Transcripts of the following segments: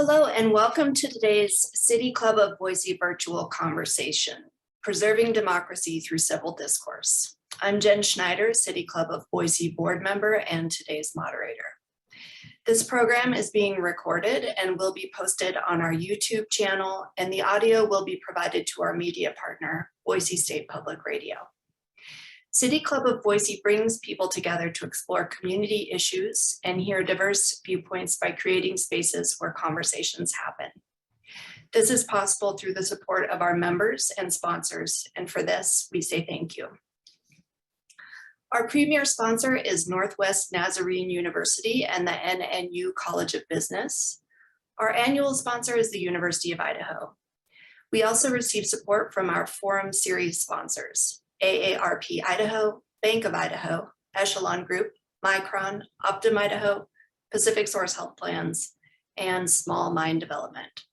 Hello and welcome to today's City Club of Boise virtual conversation, Preserving Democracy Through Civil Discourse. I'm Jen Schneider, City Club of Boise board member and today's moderator. This program is being recorded and will be posted on our YouTube channel, and the audio will be provided to our media partner, Boise State Public Radio. City Club of Boise brings people together to explore community issues and hear diverse viewpoints by creating spaces where conversations happen. This is possible through the support of our members and sponsors, and for this, we say thank you. Our premier sponsor is Northwest Nazarene University and the NNU College of Business. Our annual sponsor is the University of Idaho. We also receive support from our Forum Series sponsors, AARP Idaho, Bank of Idaho, Echelon Group, Micron, Optum Idaho, Pacific Source Health Plans, and Small Mine Development.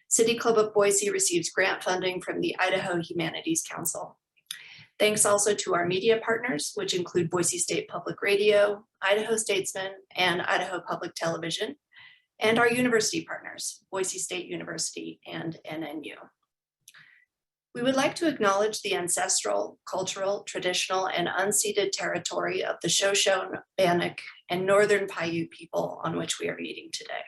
City Club of Boise receives grant funding from the Idaho Humanities Council. Thanks also to our media partners, which include Boise State Public Radio, Idaho Statesman, and Idaho Public Television, and our university partners, Boise State University and NNU. We would like to acknowledge the ancestral, cultural, traditional, and unceded territory of the Shoshone, Bannock, and Northern Paiute people on which we are meeting today.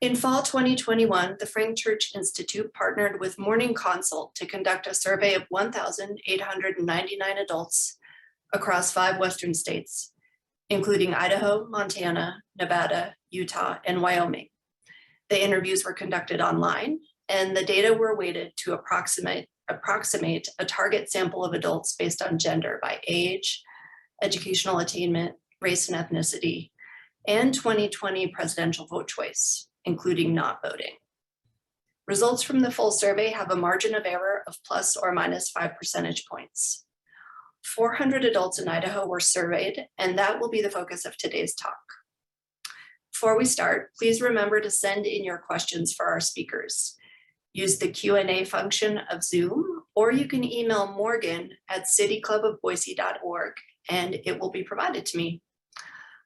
In fall 2021, the Frank Church Institute partnered with Morning Consult to conduct a survey of 1,899 adults across 5 Western states, including Idaho, Montana, Nevada, Utah, and Wyoming. The interviews were conducted online, and the data were weighted to approximate a target sample of adults based on gender by age, educational attainment, race and ethnicity, and 2020 presidential vote choice, including not voting. Results from the full survey have a margin of error of plus or minus 5 percentage points. 400 adults in Idaho were surveyed, and that will be the focus of today's talk. Before we start, please remember to send in your questions for our speakers. Use the Q&A function of Zoom, or you can email Morgan at cityclubofboise.org and it will be provided to me.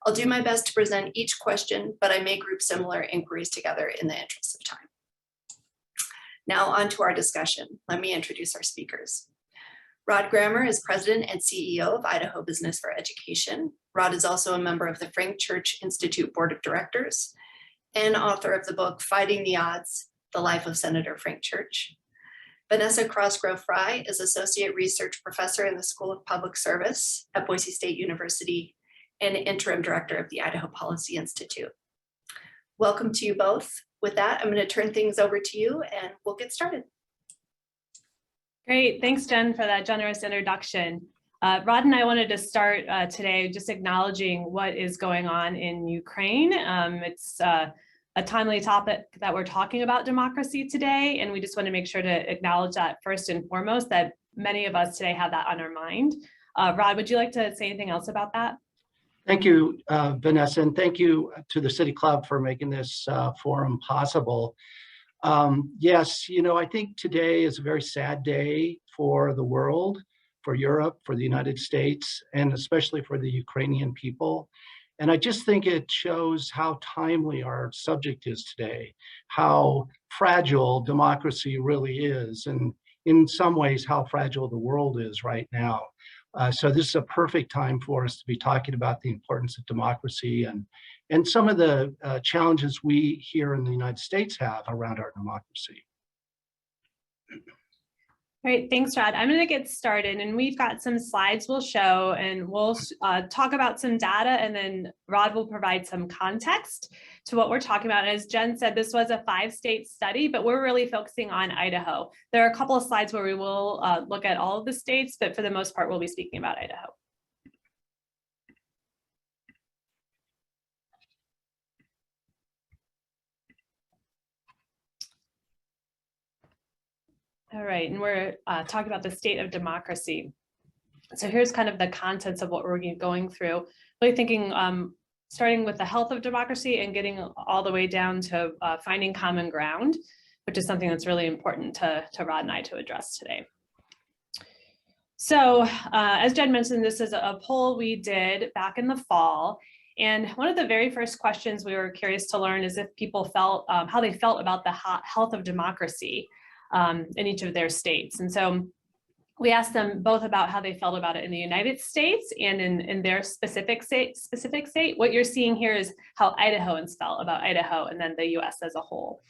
I'll do my best to present each question, but I may group similar inquiries together in the interest of time. Now on to our discussion. Let me introduce our speakers. Rod Grammer is President and CEO of Idaho Business for Education. Rod is also a member of the Frank Church Institute Board of Directors and author of the book, Fighting the Odds, The Life of Senator Frank Church. Vanessa Crossgrove-Fry is Associate Research Professor in the School of Public Service at Boise State University and Interim Director of the Idaho Policy Institute. Welcome to you both. With that, I'm going to turn things over to you and we'll get started. Great, thanks Jen for that generous introduction. Rod and I wanted to start today just acknowledging what is going on in Ukraine. It's a timely topic that we're talking about democracy today, and we just want to make sure to acknowledge that first and foremost, that many of us today have that on our mind. Rod, would you like to say anything else about that? Thank you, Vanessa, and thank you to the City Club for making this forum possible. Yes, you know, I think today is a very sad day for the world, for Europe, for the United States, and especially for the Ukrainian people. And I just think it shows how timely our subject is today, how fragile democracy really is, and in some ways, how fragile the world is right now. So this is a perfect time for us to be talking about the importance of democracy and some of the challenges we here in the United States have around our democracy. Great, thanks, Rod. I'm going to get started, and we've got some slides we'll show, and we'll talk about some data, and then Rod will provide some context to what we're talking about. As Jen said, this was a 5-state study, but we're really focusing on Idaho. There are a couple of slides where we will look at all of the states, but for the most part, we'll be speaking about Idaho. All right, and we're talking about the state of democracy. So here's kind of the contents of what we're going through. Really thinking, starting with the health of democracy and getting all the way down to finding common ground, which is something that's really important to Rod and I to address today. So as Jen mentioned, this is a poll we did back in the fall, And one of the very first questions we were curious to learn is if people felt, how they felt about the health of democracy in each of their states. And so we asked them both about how they felt about it in the United States and in their specific state. What you're seeing here is how Idahoans felt about Idaho and then the US as a whole.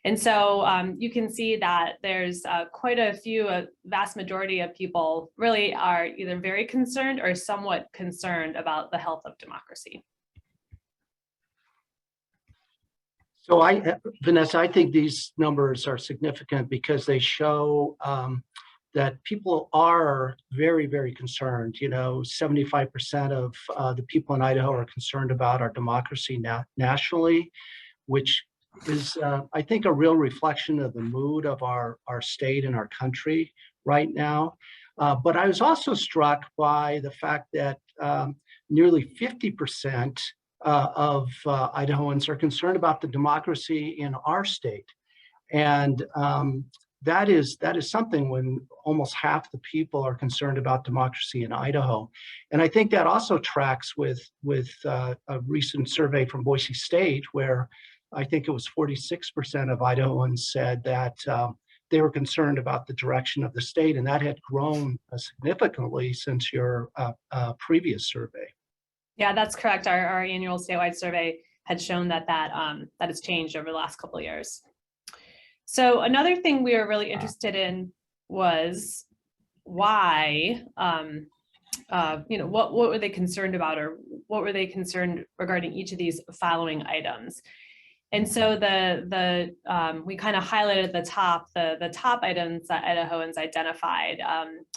And so you can see that there's quite a few, a vast majority of people really are either very concerned or somewhat concerned about the health of democracy. So Vanessa, I think these numbers are significant because they show that people are very, very concerned. 75% of the people in Idaho are concerned about our democracy nationally, which is, I think, a real reflection of the mood of our state and our country right now. But I was also struck by the fact that nearly 50% of Idahoans are concerned about the democracy in our state. And that is something when almost half the people are concerned about democracy in Idaho. And I think that also tracks with a recent survey from Boise State, where I think it was 46% of Idahoans said that they were concerned about the direction of the state, and that had grown significantly since your previous survey. Yeah, that's correct. Our annual statewide survey had shown that has changed over the last couple of years. So another thing we were really interested in was why, what were they concerned about, or what were they concerned regarding each of these following items? And so we kind of highlighted at the top items that Idahoans identified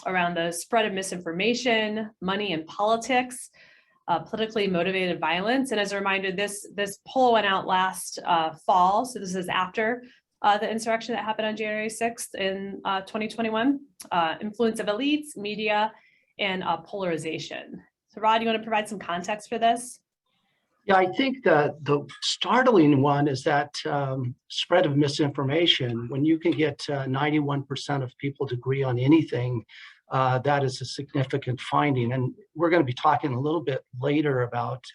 around the spread of misinformation, money and politics, politically motivated violence. And as a reminder, this poll went out last fall, so this is after the insurrection that happened on January 6th in 2021, influence of elites, media, and polarization. So Rod, you want to provide some context for this? Yeah, I think the startling one is that spread of misinformation. When you can get 91% of people to agree on anything, that is a significant finding. And we're going to be talking a little bit later about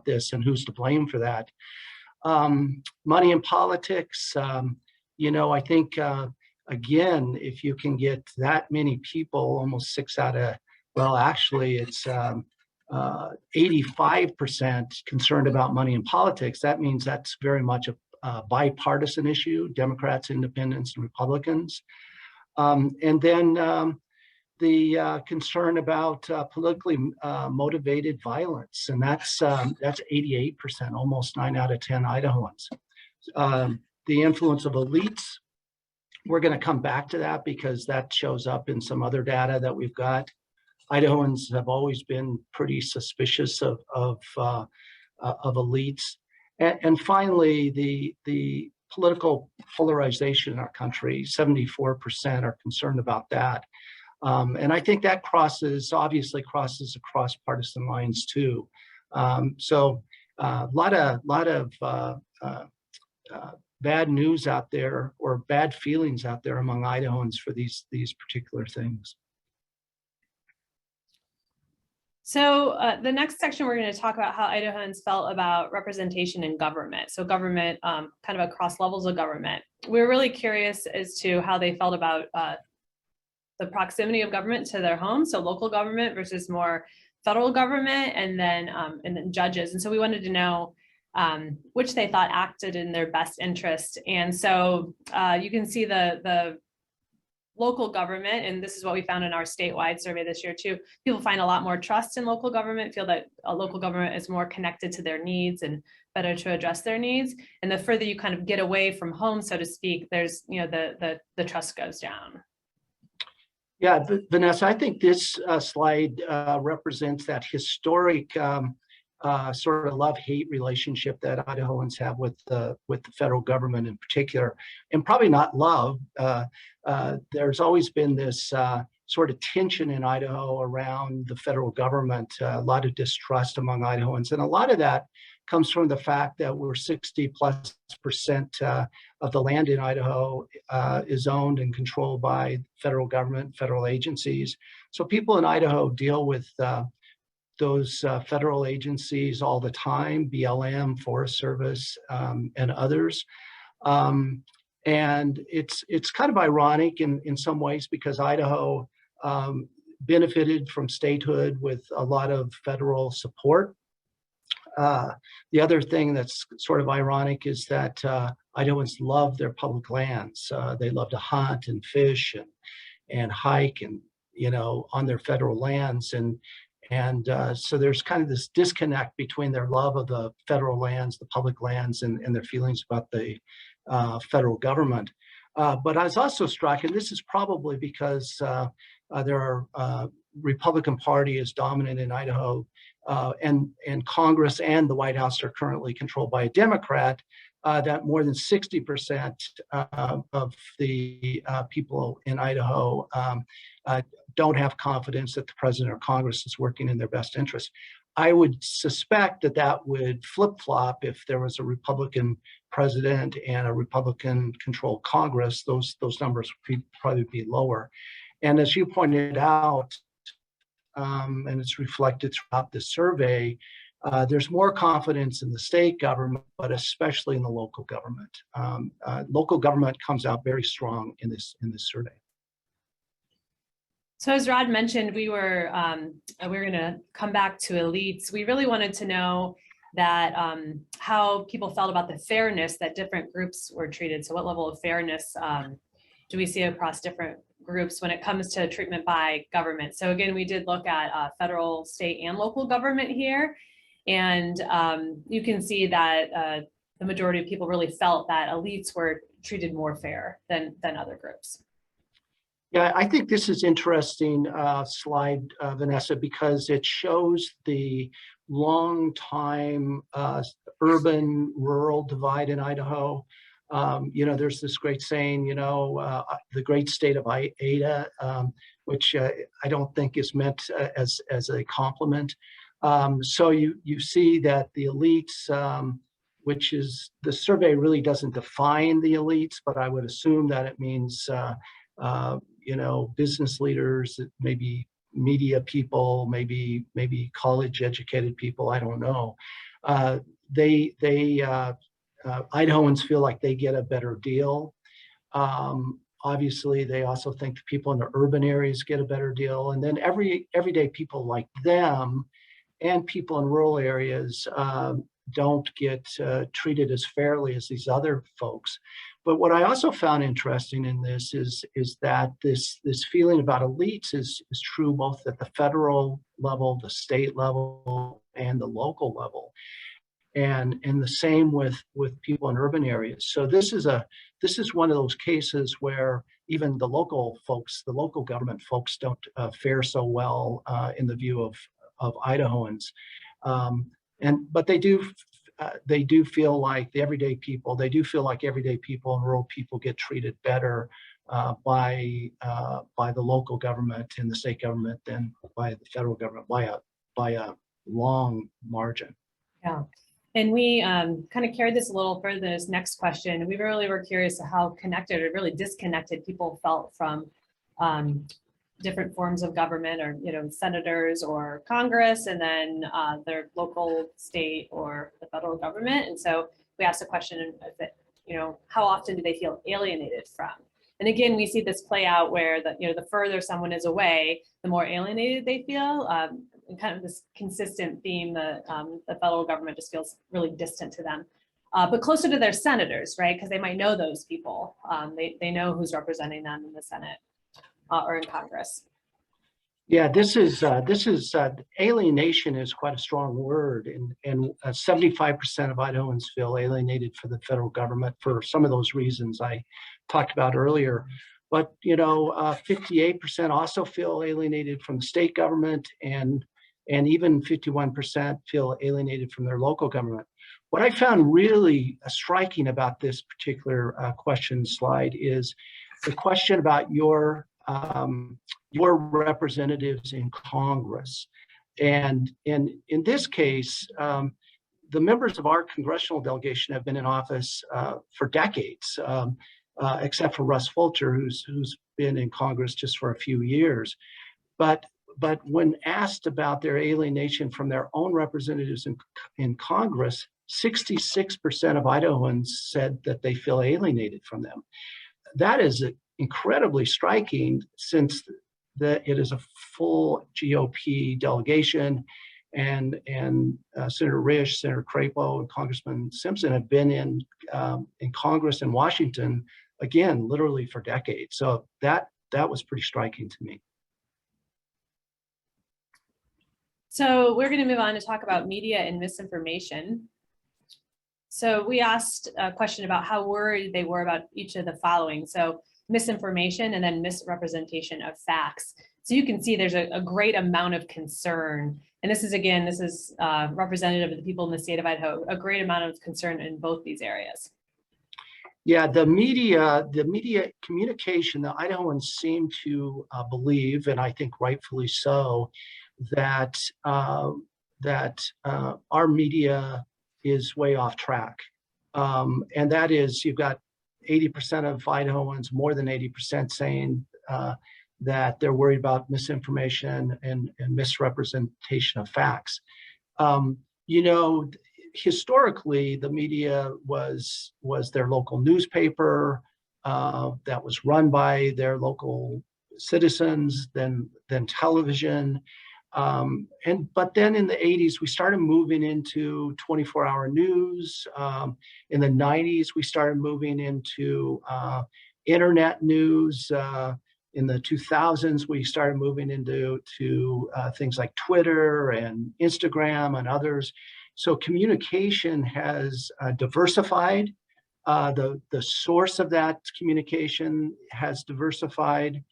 this and who's to blame for that. Money in politics, I think, again, if you can get that many people, almost 6 out of, well, actually it's 85% concerned about money in politics. That means that's very much a bipartisan issue, Democrats, independents, and Republicans. And then the concern about politically motivated violence, and that's 88%, almost 9 out of 10 Idahoans. The influence of elites, we're going to come back to that because that shows up in some other data that we've got. Idahoans have always been pretty suspicious of elites. And finally, the political polarization in our country, 74% are concerned about that. And I think that obviously crosses across partisan lines too. So a lot of bad news out there, or bad feelings out there among Idahoans for these particular things. So the next section, we're going to talk about how Idahoans felt about representation in government. So government, kind of across levels of government. We're really curious as to how they felt about the proximity of government to their home. So local government versus more federal government, and then judges. And so we wanted to know which they thought acted in their best interest. And so you can see the local government, and this is what we found in our statewide survey this year too. People find a lot more trust in local government, feel that a local government is more connected to their needs and better to address their needs. And the further you kind of get away from home, so to speak, there's, the trust goes down. Yeah, Vanessa, I think this slide represents that historic sort of love-hate relationship that Idahoans have with the federal government in particular, and probably not love. There's always been this sort of tension in Idaho around the federal government, a lot of distrust among Idahoans, and a lot of that comes from the fact that we're 60+% of the land in Idaho is owned and controlled by federal government, federal agencies. So people in Idaho deal with those federal agencies all the time, BLM, Forest Service, and others. And it's kind of ironic in some ways because Idaho benefited from statehood with a lot of federal support. The other thing that's sort of ironic is that Idahoans love their public lands. They love to hunt and fish and hike and, on their federal lands. And so there's kind of this disconnect between their love of the federal lands, the public lands, and their feelings about the federal government. But I was also struck, and this is probably because there are Republican Party is dominant in Idaho, and Congress and the White House are currently controlled by a Democrat, that more than 60% of the people in Idaho don't have confidence that the president or Congress is working in their best interest. I would suspect that that would flip-flop if there was a Republican president and a Republican-controlled Congress. Those numbers would probably be lower. And as you pointed out, and it's reflected throughout the survey, there's more confidence in the state government, but especially in the local government. Local government comes out very strong in this survey. So as Rod mentioned, we were going to come back to elites. We really wanted to know that how people felt about the fairness that different groups were treated. So what level of fairness do we see across different groups when it comes to treatment by government? So again, we did look at federal, state, and local government here. And you can see that the majority of people really felt that elites were treated more fair than other groups. Yeah, I think this is interesting slide, Vanessa, because it shows the long time urban-rural divide in Idaho. There's this great saying, the great state of Ada, which I don't think is meant as a compliment. So you see that the elites, which is, the survey really doesn't define the elites, but I would assume that it means business leaders, maybe media people, maybe college educated people, I don't know. Idahoans feel like they get a better deal. Obviously, they also think the people in the urban areas get a better deal. And then everyday people like them and people in rural areas don't get treated as fairly as these other folks. But what I also found interesting in this is that this feeling about elites is true both at the federal level, the state level, and the local level, and the same with people in urban areas. So this is one of those cases where even the local folks, the local government folks, don't fare so well in the view of Idahoans, but they do feel like the everyday people. They do feel like everyday people and rural people get treated better by the local government and the state government than by the federal government by a long margin. Yeah, and we kind of carried this a little further. This next question, we really were curious how connected or really disconnected people felt from different forms of government, or senators or Congress, and then their local, state, or the federal government. And so we asked the question, how often do they feel alienated from? And again, we see this play out where the further someone is away, the more alienated they feel. And kind of this consistent theme that the federal government just feels really distant to them, but closer to their senators, right? Because they might know those people. They know who's representing them in the Senate. Or in Congress. Yeah, this is alienation is quite a strong word, and 75% of Idahoans feel alienated for the federal government for some of those reasons I talked about earlier. But 58% also feel alienated from the state government, and even 51% feel alienated from their local government. What I found really striking about this particular question slide is the question about your representatives in Congress. And in this case, the members of our congressional delegation have been in office for decades, except for Russ Fulcher, who's been in Congress just for a few years. But but when asked about their alienation from their own representatives in Congress, 66% of Idahoans said that they feel alienated from them. That is incredibly striking, since it is a full GOP delegation, and Senator Risch, Senator Crapo, and Congressman Simpson have been in Congress in Washington, again, literally for decades. So that was pretty striking to me. So we're going to move on to talk about media and misinformation. So we asked a question about how worried they were about each of the following. So misinformation and then misrepresentation of facts. So you can see there's a great amount of concern. And this is representative of the people in the state of Idaho, a great amount of concern in both these areas. Yeah, the media communication, the Idahoans seem to believe, and I think rightfully so, that our media is way off track. And that is, you've got 80% of Idahoans, more than 80%, saying that they're worried about misinformation and misrepresentation of facts. Historically, the media was their local newspaper that was run by their local citizens, then television. But then in the 80s, we started moving into 24-hour news. In the 90s, we started moving into internet news. In the 2000s, we started moving into things like Twitter and Instagram and others. So communication has diversified. The source of that communication has diversified.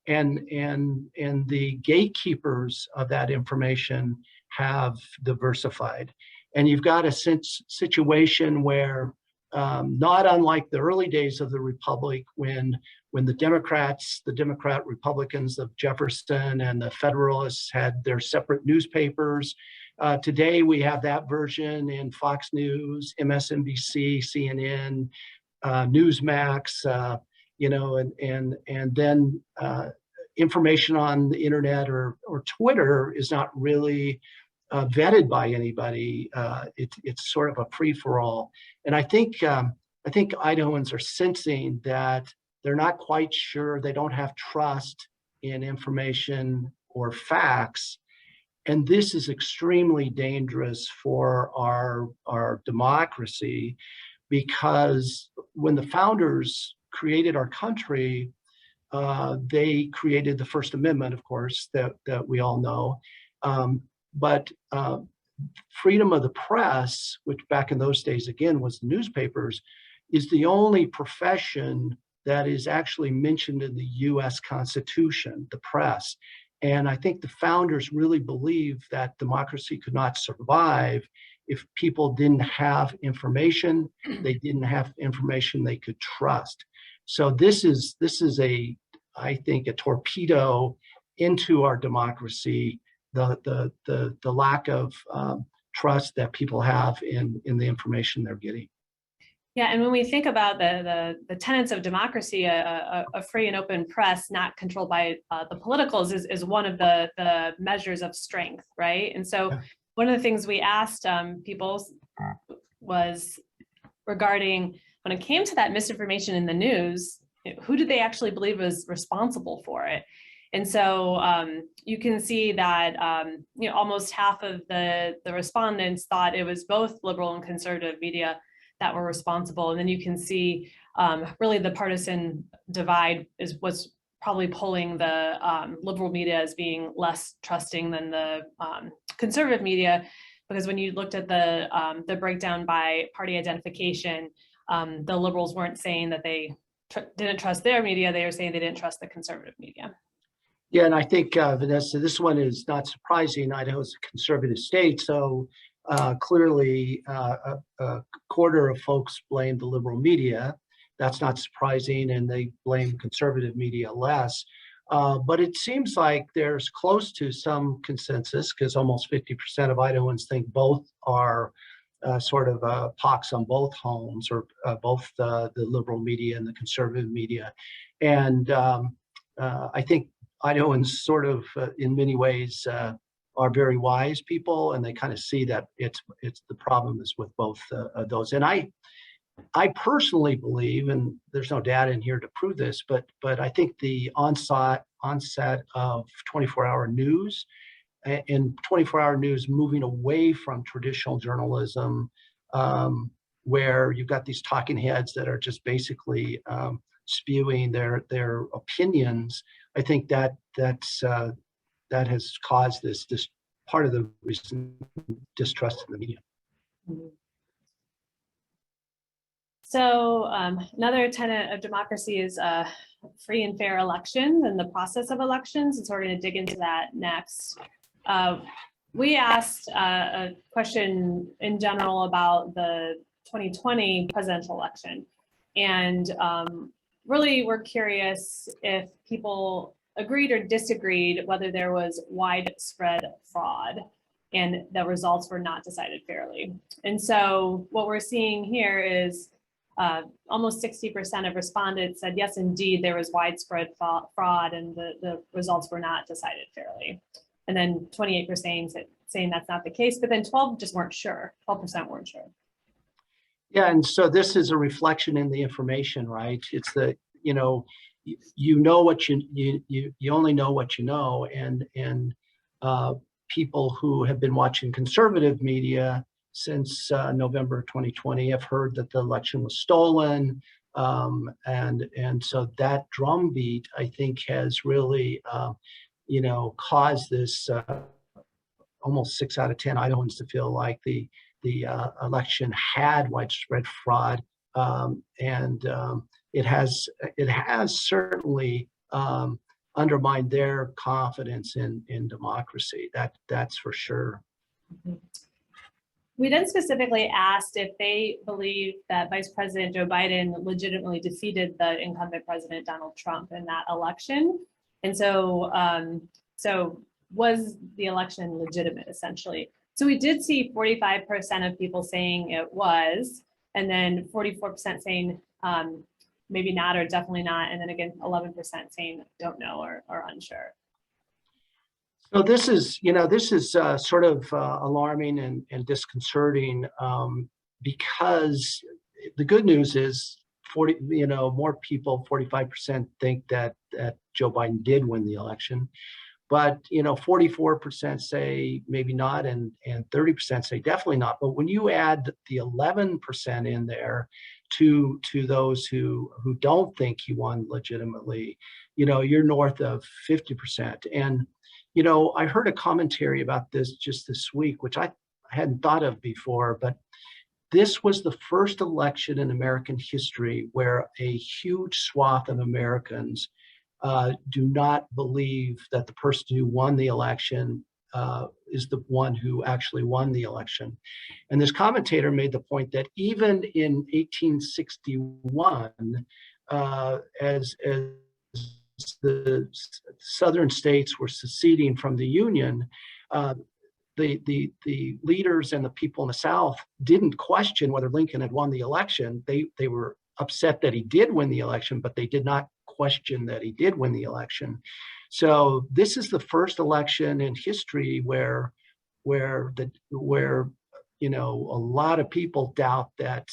And the gatekeepers of that information have diversified. And you've got a situation where, not unlike the early days of the Republic, when the Democrat Republicans of Jefferson and the Federalists had their separate newspapers, today we have that version in Fox News, MSNBC, CNN, Newsmax, and then information on the internet or Twitter is not really vetted by anybody. It's sort of a free-for-all. And I think Idahoans are sensing that they're not quite sure, they don't have trust in information or facts. And this is extremely dangerous for our democracy, because when the founders created our country, they created the First Amendment, of course, that we all know. But freedom of the press, which back in those days, again, was the newspapers, is the only profession that is actually mentioned in the US Constitution, the press. And I think the founders really believed that democracy could not survive if people didn't have information, they didn't have information they could trust. So this is I think, a torpedo into our democracy, the lack of trust that people have in the information they're getting. Yeah, and when we think about the tenets of democracy, a free and open press not controlled by the politicals is one of the measures of strength, right? And so one of the things we asked people was regarding, when it came to that misinformation in the news, who did they actually believe was responsible for it? And so you can see that almost half of the respondents thought it was both liberal and conservative media that were responsible. And then you can see really the partisan divide was probably pulling the liberal media as being less trusting than the conservative media, because when you looked at the breakdown by party identification, the liberals weren't saying that they didn't trust their media, they were saying they didn't trust the conservative media. Yeah, and I think, Vanessa, this one is not surprising. Idaho is a conservative state, so clearly a quarter of folks blame the liberal media. That's not surprising, and they blame conservative media less. But it seems like there's close to some consensus, because almost 50% of Idahoans think both are sort of pox on both homes, or both the liberal media and the conservative media. And I think Idahoans sort of, in many ways, are very wise people, and they kind of see that it's the problem is with both those. And I personally believe, and there's no data in here to prove this, but I think the onset of 24-hour news and 24-hour news moving away from traditional journalism, where you've got these talking heads that are just basically spewing their opinions. I think that has caused this part of the recent distrust in the media. So another tenet of democracy is free and fair elections and the process of elections. And so we're going to dig into that next. We asked a question in general about the 2020 presidential election. And really, we're curious if people agreed or disagreed whether there was widespread fraud and the results were not decided fairly. And so what we're seeing here is almost 60% of respondents said, yes, indeed, there was widespread fraud and the results were not decided fairly. And then 28% saying that's not the case, but then 12 just weren't sure, 12% weren't sure. Yeah, and so this is a reflection in the information, right? It's the, you know what you only know what you know, and people who have been watching conservative media since November 2020 have heard that the election was stolen, and so that drumbeat, I think, has really caused this almost 6 out of 10 Idahoans to feel like the election had widespread fraud, and it has certainly undermined their confidence in democracy. That's for sure. Mm-hmm. We then specifically asked if they believe that Vice President Joe Biden legitimately defeated the incumbent President Donald Trump in that election. And so, was the election legitimate, essentially? So we did see 45% of people saying it was, and then 44% saying maybe not or definitely not, and then again 11% saying don't know or unsure. So this is sort of alarming and disconcerting, because the good news is more people, 45% think that Joe Biden did win the election, but 44% say maybe not, and 30% say definitely not. But when you add the 11% in there to those who don't think he won legitimately, you're north of 50%. And I heard a commentary about this just this week, which I hadn't thought of before, but this was the first election in American history where a huge swath of Americans do not believe that the person who won the election is the one who actually won the election. And this commentator made the point that even in 1861, as the southern states were seceding from the Union, the leaders and the people in the South didn't question whether Lincoln had won the election. They were upset that he did win the election, but they did not question that he did win the election. So this is the first election in history where a lot of people doubt that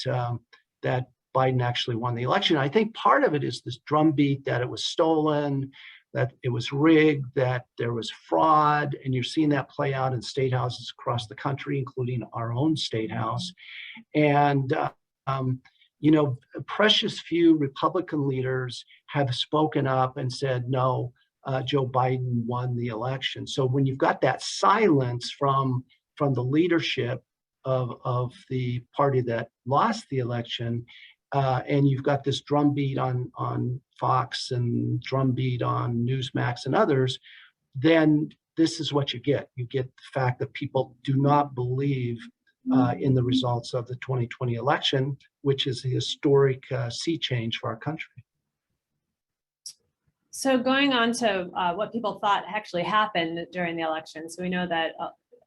Biden actually won the election. I think part of it is this drumbeat that it was stolen, that it was rigged, that there was fraud, and you're seeing that play out in state houses across the country, including our own state house. And precious few Republican leaders have spoken up and said, no, Joe Biden won the election. So when you've got that silence from the leadership of the party that lost the election, and you've got this drumbeat on Fox and drumbeat on Newsmax and others, then this is what you get. You get the fact that people do not believe in the results of the 2020 election, which is a historic sea change for our country. So going on to what people thought actually happened during the election. So we know that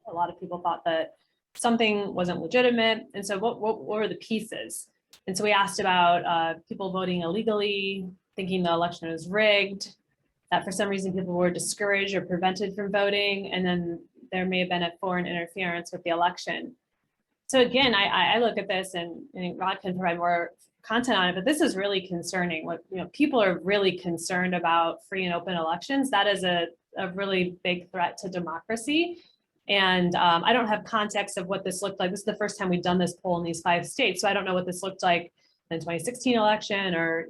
a lot of people thought that something wasn't legitimate. And so what were the pieces? And so we asked about people voting illegally, thinking the election was rigged, that for some reason people were discouraged or prevented from voting, and then there may have been a foreign interference with the election. So again, I look at this, and Rod can provide more content on it, but this is really concerning. What, people are really concerned about free and open elections. That is a really big threat to democracy. And I don't have context of what this looked like. This is the first time we've done this poll in these 5 states. So I don't know what this looked like in the 2016 election or,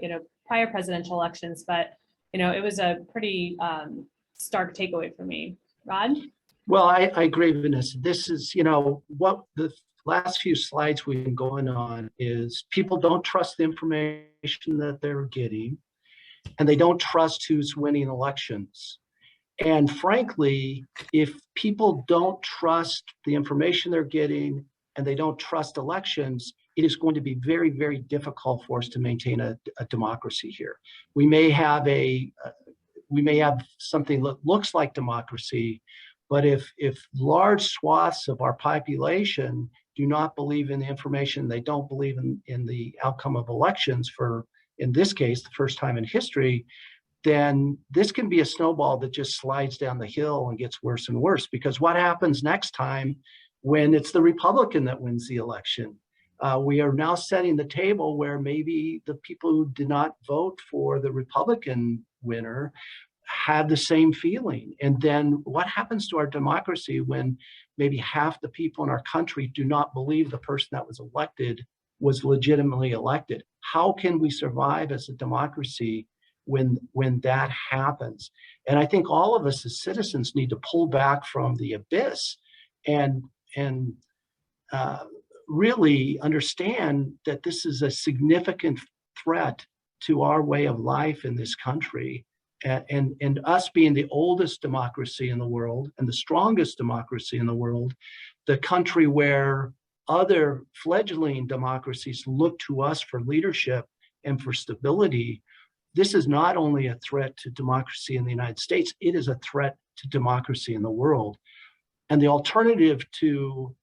prior presidential elections, but, it was a pretty stark takeaway for me. Rod? Well, I agree, Vanessa. This is, what the last few slides we've been going on is people don't trust the information that they're getting, and they don't trust who's winning elections. And frankly, if people don't trust the information they're getting and they don't trust elections, it is going to be very, very difficult for us to maintain a democracy here. We may have something that looks like democracy, but if large swaths of our population do not believe in the information, they don't believe in the outcome of elections for, in this case, the first time in history, then this can be a snowball that just slides down the hill and gets worse and worse. Because what happens next time when it's the Republican that wins the election? We are now setting the table where maybe the people who did not vote for the Republican winner had the same feeling. And then what happens to our democracy when maybe half the people in our country do not believe the person that was elected was legitimately elected? How can we survive as a democracy when that happens? And I think all of us as citizens need to pull back from the abyss and really understand that this is a significant threat to our way of life in this country. And us being the oldest democracy in the world and the strongest democracy in the world, the country where other fledgling democracies look to us for leadership and for stability, this is not only a threat to democracy in the United States, it is a threat to democracy in the world. And the alternative to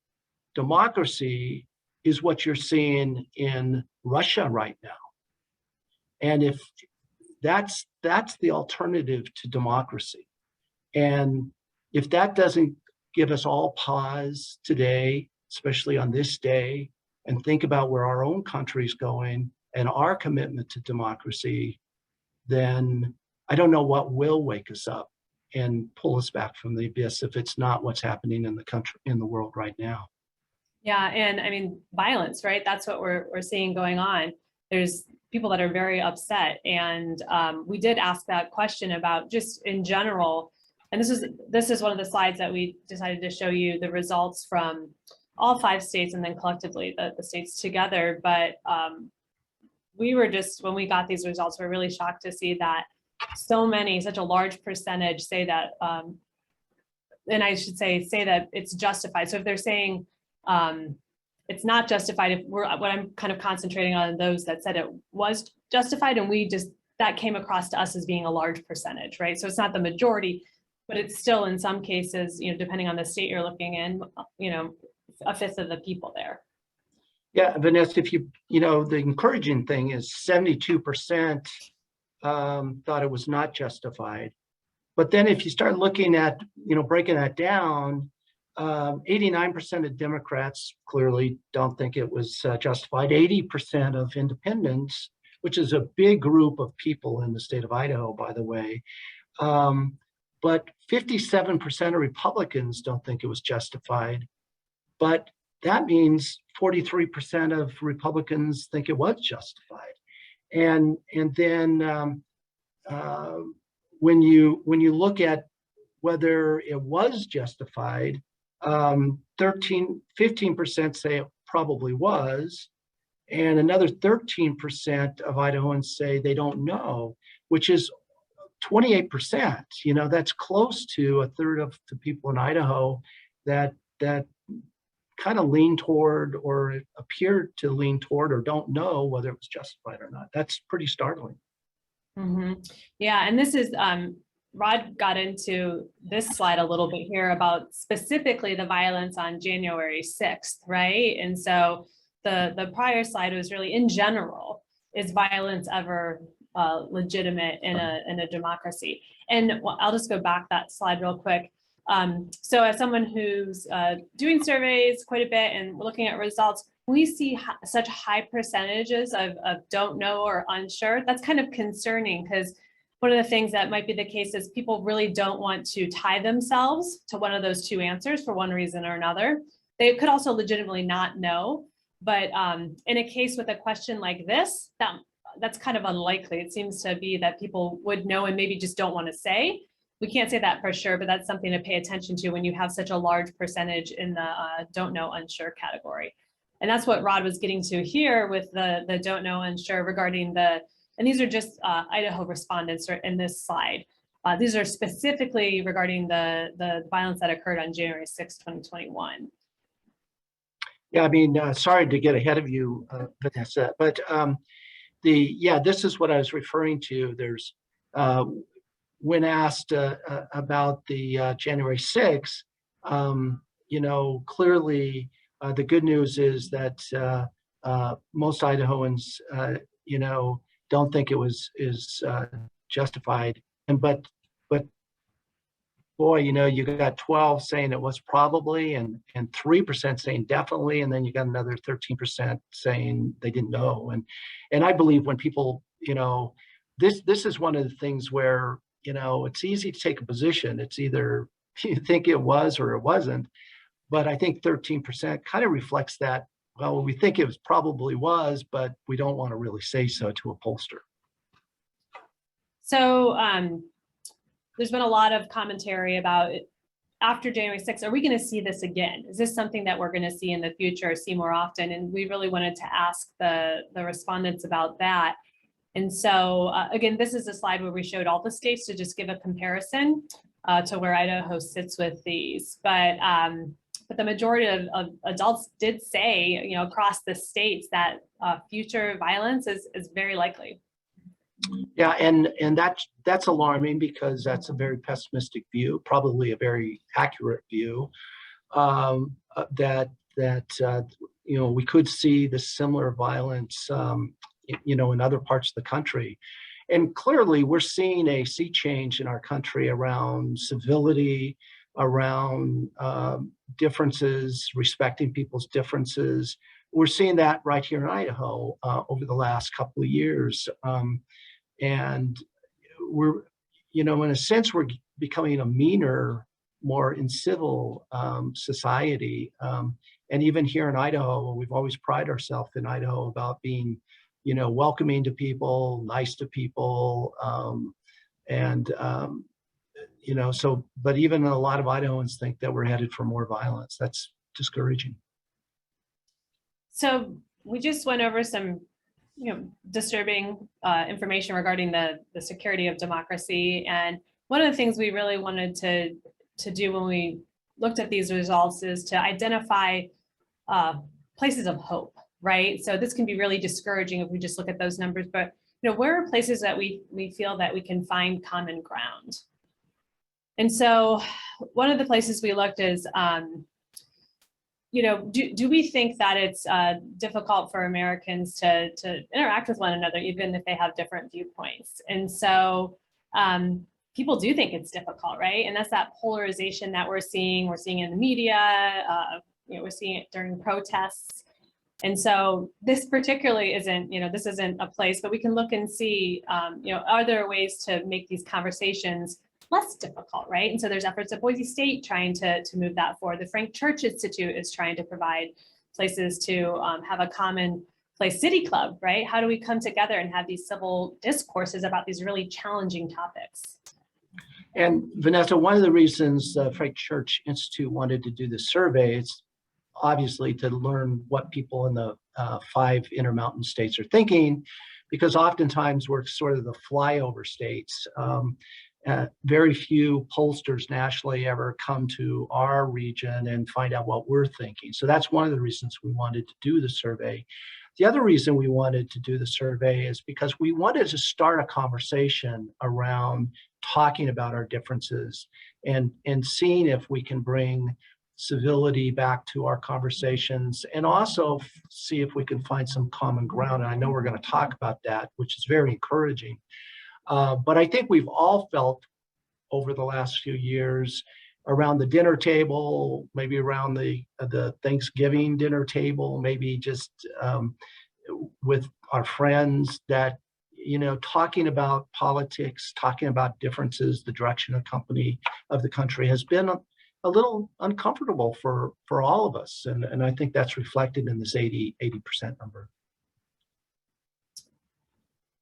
democracy is what you're seeing in Russia right now. And if that's the alternative to democracy. And if that doesn't give us all pause today, especially on this day, and think about where our own country's going and our commitment to democracy, then I don't know what will wake us up and pull us back from the abyss if it's not what's happening in the country, in the world right now. Yeah, and I mean, violence, right? That's what we're seeing going on. There's people that are very upset, and we did ask that question about just in general. And this is one of the slides that we decided to show you the results from all 5 states and then collectively the states together. But we were just, when we got these results, we're really shocked to see that such a large percentage say that, and I should say that it's justified. So if they're saying it's not justified, what I'm kind of concentrating on those that said it was justified, and that came across to us as being a large percentage, right? So it's not the majority, but it's still in some cases, depending on the state you're looking in, a fifth of the people there. Yeah, Vanessa, the encouraging thing is 72% thought it was not justified. But then if you start looking at, breaking that down, 89% of Democrats clearly don't think it was justified. 80% of independents, which is a big group of people in the state of Idaho, by the way, but 57% of Republicans don't think it was justified. But that means 43% of Republicans think it was justified. And then when you look at whether it was justified, 15% say it probably was, and another 13% of Idahoans say they don't know, which is 28%. That's close to a third of the people in Idaho that kind of lean toward or appear to lean toward or don't know whether it was justified or not. That's pretty startling. Mm-hmm. Yeah, and this is Rod got into this slide a little bit here about specifically the violence on January 6th, right? And so the prior slide was really in general, is violence ever legitimate in a democracy. And I'll just go back that slide real quick. So as someone who's doing surveys quite a bit and looking at results, we see such high percentages of don't know or unsure. That's kind of concerning, because one of the things that might be the case is people really don't want to tie themselves to one of those two answers for one reason or another. They could also legitimately not know, but in a case with a question like this, that's kind of unlikely. It seems to be that people would know and maybe just don't want to say. We can't say that for sure, but that's something to pay attention to when you have such a large percentage in the don't know, unsure category. And that's what Rod was getting to here with the don't know, unsure regarding and these are just Idaho respondents in this slide. These are specifically regarding the violence that occurred on January 6, 2021. Yeah, I mean, sorry to get ahead of you, Vanessa, but this is what I was referring to. There's, when asked about the January 6th, clearly the good news is that most Idahoans, don't think it is justified. But boy, you got 12 saying it was probably, and 3% saying definitely, and then you got another 13% saying they didn't know. And I believe when people, this is one of the things where, it's easy to take a position. It's either you think it was or it wasn't. But I think 13% kind of reflects that, well, we think it probably was, but we don't want to really say so to a pollster. So there's been a lot of commentary about it. After January 6th, are we going to see this again? Is this something that we're going to see in the future or see more often? And we really wanted to ask the respondents about that. And so again, this is a slide where we showed all the states to just give a comparison to where Idaho sits with these. But the majority of adults did say, across the states that future violence is very likely. Yeah, and that's alarming, because that's a very pessimistic view, probably a very accurate view, that we could see the similar violence, in other parts of the country. And clearly, we're seeing a sea change in our country around civility, around differences, respecting people's differences. We're seeing that right here in Idaho over the last couple of years. And we're, in a sense, we're becoming a meaner, more incivil society. And even here in Idaho, we've always prided ourselves in Idaho about being, welcoming to people, nice to people. But even a lot of Idahoans think that we're headed for more violence. That's discouraging. So we just went over some disturbing information regarding the security of democracy. And one of the things we really wanted to do when we looked at these results is to identify places of hope, right? So this can be really discouraging if we just look at those numbers, but where are places that we feel that we can find common ground? And so one of the places we looked is, do we think that it's difficult for Americans to interact with one another, even if they have different viewpoints? And so people do think it's difficult, right? And that's that polarization that we're seeing. We're seeing in the media, we're seeing it during protests. And so this particularly isn't, this isn't a place, but we can look and see, are there ways to make these conversations less difficult, right? And so there's efforts at Boise State trying to move that forward. The Frank Church Institute is trying to provide places to have a common place city club, right? How do we come together and have these civil discourses about these really challenging topics? And Vanessa, one of the reasons the Frank Church Institute wanted to do this survey is obviously to learn what people in the 5 Intermountain states are thinking, because oftentimes we're sort of the flyover states. Very few pollsters nationally ever come to our region and find out what we're thinking. So that's one of the reasons we wanted to do the survey. The other reason we wanted to do the survey is because we wanted to start a conversation around talking about our differences and seeing if we can bring civility back to our conversations, and also see if we can find some common ground. And I know we're going to talk about that, which is very encouraging. But I think we've all felt over the last few years around the dinner table, maybe around the Thanksgiving dinner table, maybe just with our friends, that, you know, talking about politics, talking about differences, the direction of the country has been a little uncomfortable for all of us. And I think that's reflected in this 80% number.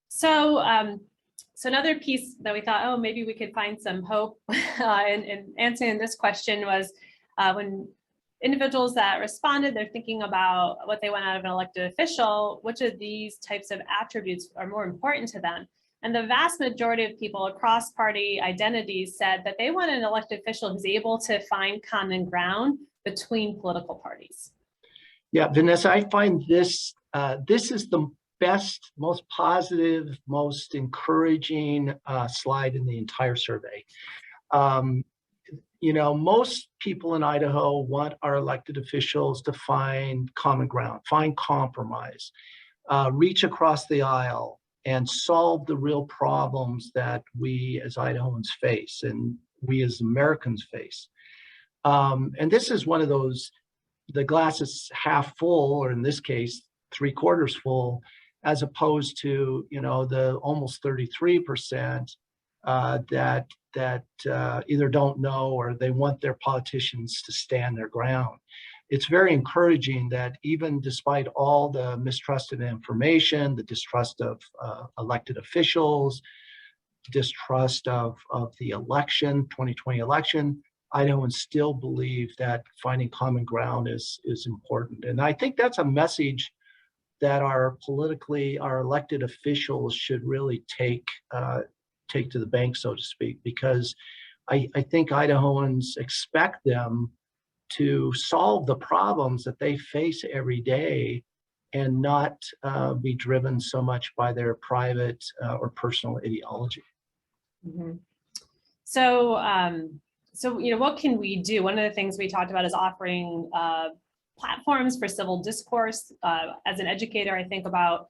So, so another piece that we thought, oh, maybe we could find some hope in answering this question was when individuals that responded, they're thinking about what they want out of an elected official, which of these types of attributes are more important to them. And the vast majority of people across party identities said that they want an elected official who's able to find common ground between political parties. Yeah, Vanessa, I find this is the best, most positive, most encouraging slide in the entire survey. You know, most people in Idaho want our elected officials to find common ground, find compromise, reach across the aisle, and solve the real problems that we as Idahoans face and we as Americans face. And this is one of those, the glass is half full, or in this case, 3/4 full, as opposed to, you know, the almost 33% that either don't know or they want their politicians to stand their ground. It's very encouraging that even despite all the mistrust of information, the distrust of elected officials, distrust of the election, 2020 election, Idahoans still believe that finding common ground is important. And I think that's a message that our elected officials should really take to the bank, so to speak, because I think Idahoans expect them to solve the problems that they face every day and not be driven so much by their private or personal ideology. Mm-hmm. So, you know, what can we do? One of the things we talked about is offering platforms for civil discourse. As an educator, I think about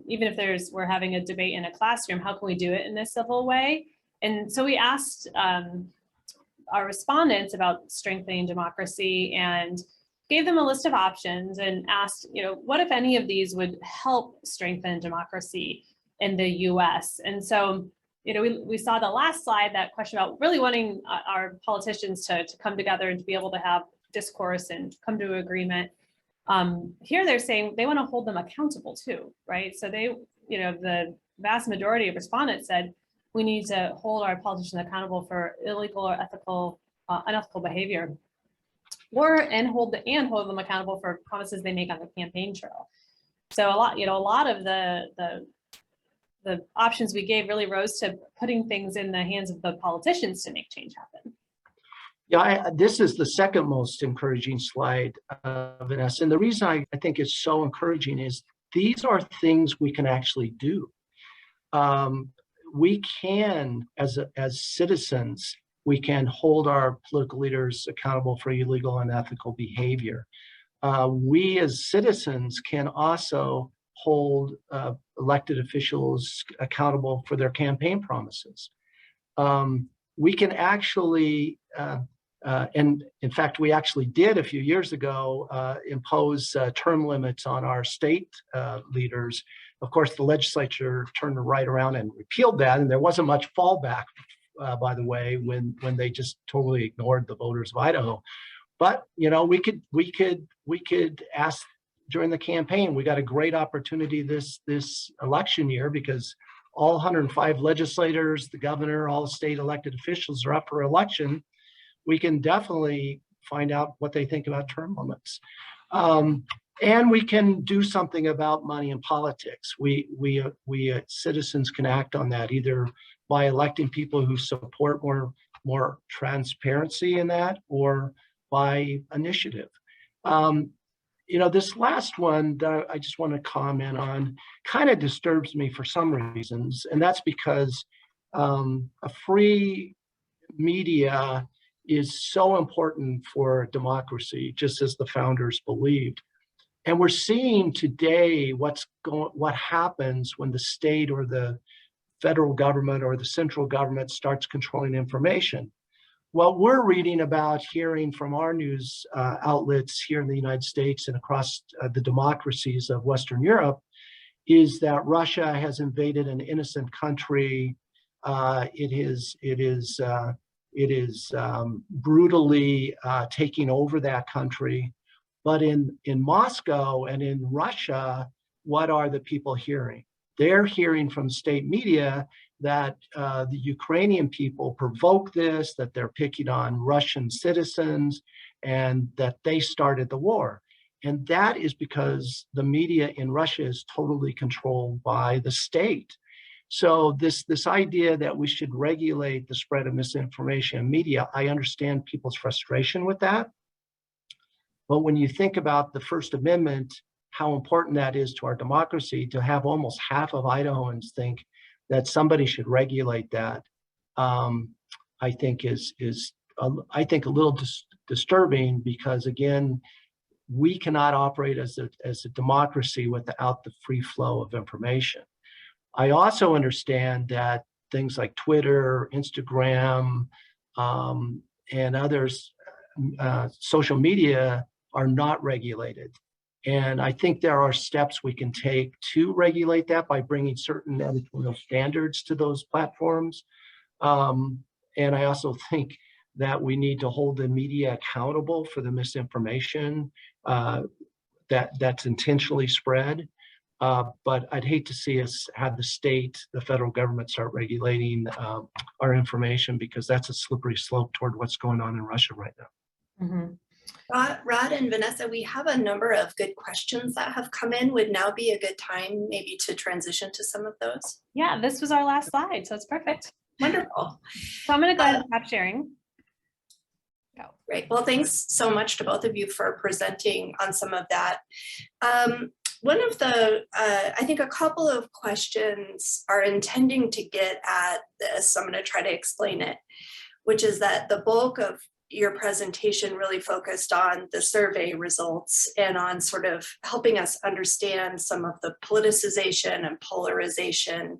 even if we're having a debate in a classroom, how can we do it in a civil way? And so we asked our respondents about strengthening democracy and gave them a list of options and asked, you know, what if any of these would help strengthen democracy in the US? And so, you know, we saw the last slide, that question about really wanting our politicians to come together and to be able to have discourse and come to an agreement. Here they're saying they want to hold them accountable too, right? So they, you know, the vast majority of respondents said we need to hold our politicians accountable for illegal or unethical behavior, and hold them accountable for promises they make on the campaign trail. So a lot of the options we gave really rose to putting things in the hands of the politicians to make change happen. Yeah, this is the second most encouraging slide, Vanessa. And the reason I think it's so encouraging is these are things we can actually do. We can, as citizens, we can hold our political leaders accountable for illegal and unethical behavior. We as citizens can also hold elected officials accountable for their campaign promises. We can actually, and in fact, we actually did a few years ago impose term limits on our state leaders. Of course, the legislature turned right around and repealed that, and there wasn't much fallback, by the way, when they just totally ignored the voters of Idaho. But you know, we could ask during the campaign. We got a great opportunity this election year because all 105 legislators, the governor, all the state elected officials are up for election. We can definitely find out what they think about term limits. And we can do something about money in politics. We citizens can act on that either by electing people who support more transparency in that, or by initiative. You know, this last one that I just want to comment on kind of disturbs me for some reasons, and that's because a free media is so important for democracy, just as the founders believed. And we're seeing today what happens when the state or the federal government or the central government starts controlling information. What we're reading about, hearing from our news outlets here in the United States and across the democracies of Western Europe is that Russia has invaded an innocent country. It is brutally taking over that country. But in Moscow and in Russia, what are the people hearing? They're hearing from state media that the Ukrainian people provoked this, that they're picking on Russian citizens, and that they started the war. And that is because the media in Russia is totally controlled by the state. So this idea that we should regulate the spread of misinformation in media, I understand people's frustration with that. But when you think about the First Amendment, how important that is to our democracy, to have almost half of Idahoans think that somebody should regulate that, I think is I think a little disturbing, because again, we cannot operate as a democracy without the free flow of information. I also understand that things like Twitter, Instagram, and others, social media, are not regulated. And I think there are steps we can take to regulate that by bringing certain editorial standards to those platforms. And I also think that we need to hold the media accountable for the misinformation that's intentionally spread. But I'd hate to see us have the state, the federal government, start regulating our information, because that's a slippery slope toward what's going on in Russia right now. Mm-hmm. Rod and Vanessa, we have a number of good questions that have come in. Would now be a good time maybe to transition to some of those? Yeah, this was our last slide, so it's perfect. Wonderful. So I'm going to go ahead and stop sharing. Go. Great. Well, thanks so much to both of you for presenting on some of that. One of the, I think a couple of questions are intending to get at this, so I'm going to try to explain it, which is that the bulk of your presentation really focused on the survey results and on sort of helping us understand some of the politicization and polarization,